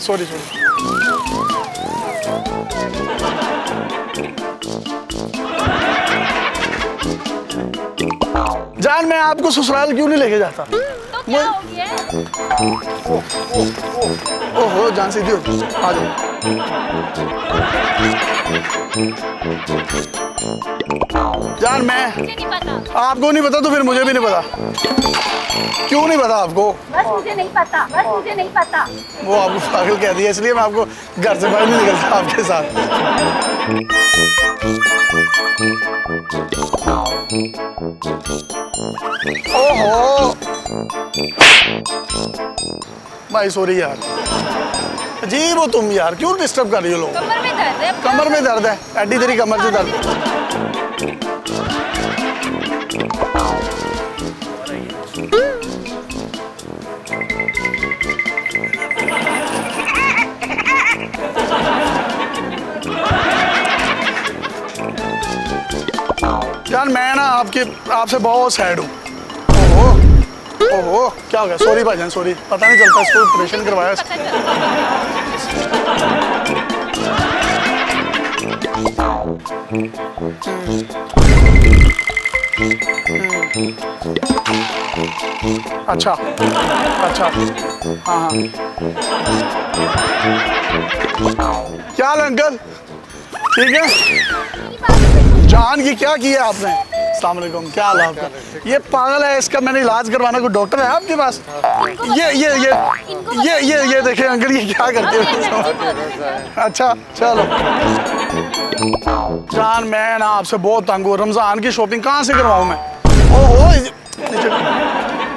Sorry sorry. जान मैं आपको ससुराल क्यों नहीं लेके जाता? तो क्या हो गया? ओहो जान सीधी हो आ जाओ। जान मैं मुझे नहीं पता। आपको नहीं पता तो फिर मुझे भी नहीं पता। क्यों नहीं पता आपको? बस मुझे नहीं पता, बस मुझे नहीं पता। वो आपको पागल कह दिया इसलिए मैं आपको घर से बाहर नहीं निकलता आपके साथ। ओहो भाई सॉरी यार। अजीब हो तुम यार, क्यों डिस्टर्ब कर रही हो लोग? कमर में दर्द है। कमर में दर्द है, एडी तेरी कमर से दर्द। यार मैं ना आपसे बहुत सैड हूँ। ओहो ओहो क्या हो गया? सॉरी भाईजान सॉरी, पता नहीं चलता इसको ऑपरेशन करवाया। पता चलता। अच्छा अच्छा हाँ हाँ। क्या हाल है अंकल? ठीक है। जान की क्या किया आपने? अस्सलाम वालेकुम, क्या हाल है आपका? ये पागल है, इसका मैंने इलाज करवाना। कोई डॉक्टर है आपके पास? ये देखिए अंकल ये क्या करते हो? अच्छा चलो। जान मैं ना आपसे बहुत तंग हूँ। रमजान की शॉपिंग कहाँ से करवाऊँ मैं? ओहो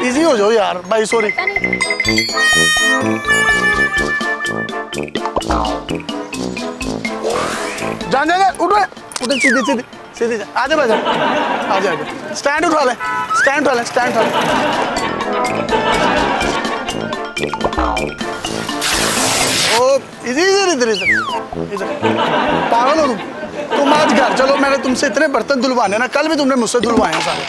इजी हो जाओ यार भाई सॉरी। जान जा उठो उठो सीधे सीधे सीधे जा। आजा बाजा आजा आजा। स्टैंड उठा ले, स्टैंड उठा ले, स्टैंड उठा ले। ओ इधर इधर इधर इधर इधर। पागल हो तुम आज घर चलो। मैंने तुमसे इतने बर्तन धुलवाने ना, कल भी तुमने मुझसे धुलवाए हैं सारे।